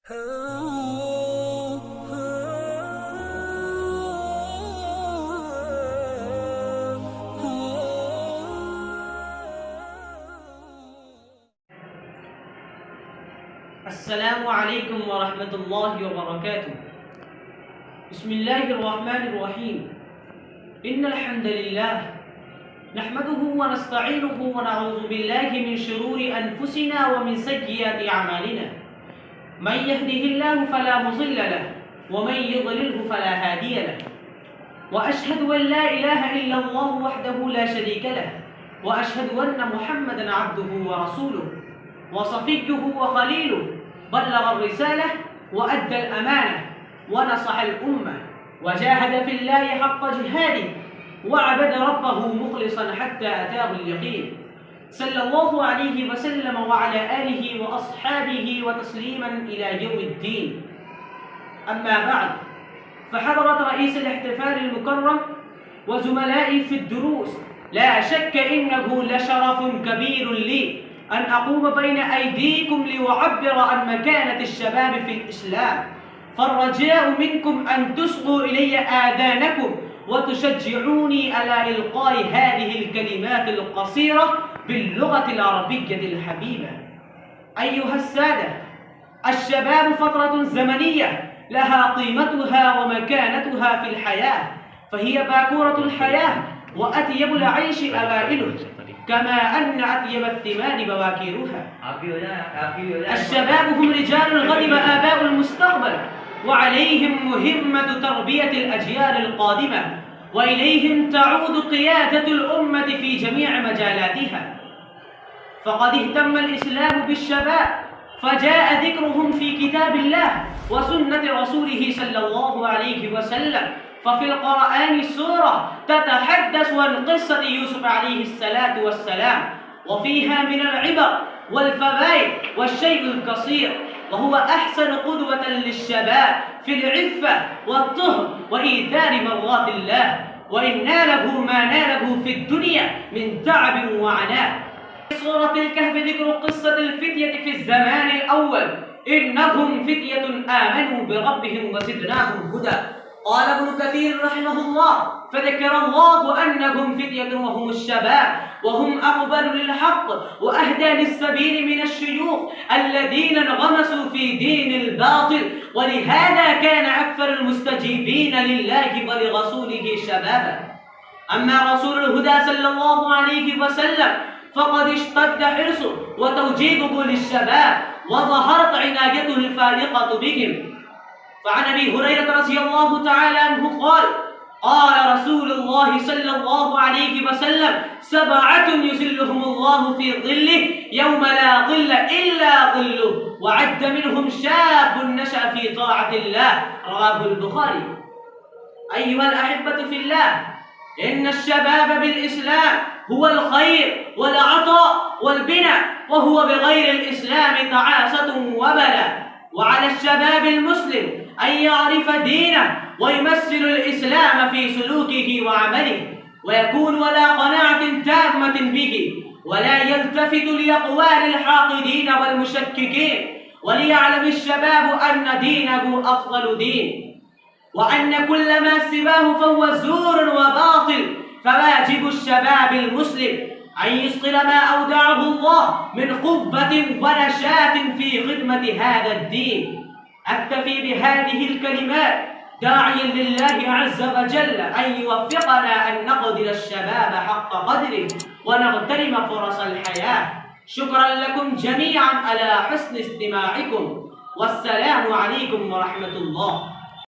السلام عليكم ورحمة الله وبركاته. بسم الله الرحمن الرحيم. إن الحمد لله نحمده ونستعينه ونعوذ بالله من شرور أنفسنا ومن سيئات أعمالنا. من يهده الله فلا مضل له ومن يضلله فلا هادي له. وأشهد أن لا إله إلا الله وحده لا شريك له وأشهد أن محمدا عبده ورسوله وصفيه وخليله بلغ الرسالة وأدى الأمانة ونصح الأمة وجاهد في الله حق جهاده وعبد ربه مخلصا حتى أتاه اليقين، صلى الله عليه وسلم وعلى آله وأصحابه وتسليما إلى يوم الدين. أما بعد، فحضرة رئيس الاحتفال المكرم وزملائي في الدروس، لا شك إنه لشرف كبير لي أن أقوم بين أيديكم لأعبر عن مكانة الشباب في الإسلام، فالرجاء منكم أن تصغوا إلي آذانكم وتشجعوني على إلقاء هذه الكلمات القصيرة باللغة العربية الحبيبة. أيها السادة، الشباب فترة زمنية لها قيمتها ومكانتها في الحياة، فهي باكورة الحياة وأطيب العيش أوائله، كما أن أطيب الثمار بواكيرها. الشباب هم رجال الغد وآباء المستقبل، وعليهم مهمة تربية الأجيال القادمة، وإليهم تعود قيادة الأمة في جميع مجالاتها. فقد اهتم الإسلام بالشباب، فجاء ذكرهم في كتاب الله وسنة رسوله صلى الله عليه وسلم. ففي القرآن سورة تتحدث عن قصة يوسف عليه الصلاة والسلام، وفيها من العبر والفوائد والشيء القصير، وهو أحسن قدوة للشباب في العفة والطهر وإيثار مرضات الله، وإن ناله ما ناله في الدنيا من تعب وعناء. في سورة الكهف ذكر قصة الفتية في الزمان الأول، إنهم فتية آمنوا بربهم وزدناهم هدى. قال ابن كثير رحمه الله: فذكر الله أنهم فتية وهم الشباب، وهم أقبل للحق وأهدى للسبيل من الشيوخ الذين انغمسوا في دين الباطل، ولهذا كان أكثر المستجيبين لله ولرسوله شبابا. أما رسول الهدى صلى الله عليه وسلم فقد اشتد حرصه وتوجيهه للشباب، وظهرت عنايته الفارقة بهم. فعن أبي هريرة رضي الله تعالى عنه قال: قال رسول الله صلى الله عليه وسلم: 7 يظلهم الله في ظله يوم لا ظل إلا ظله، وعد منهم شاب نشأ في طاعة الله، رواه البخاري. أيها الأحبة في الله، إن الشباب بالإسلام هو الخير والعطاء والبناء، وهو بغير الإسلام تعاسة وبلاء. وعلى الشباب المسلم أن يعرف دينه ويمثل الإسلام في سلوكه وعمله، ويكون على قناعة تامة به، ولا يلتفت لأقوال الحاقدين والمشككين، وليعلم الشباب أن دينه أفضل دين، وأن كل ما سواه فهو زور وباطل. فواجب الشباب المسلم أن يثقل ما أودعه الله من قوة ونشاط في خدمة هذا الدين. أكتفي بهذه الكلمات داعيا لله عز وجل أن يوفقنا أن نقدر الشباب حق قدره ونغتنم فرص الحياة. شكرا لكم جميعا على حسن استماعكم، والسلام عليكم ورحمة الله.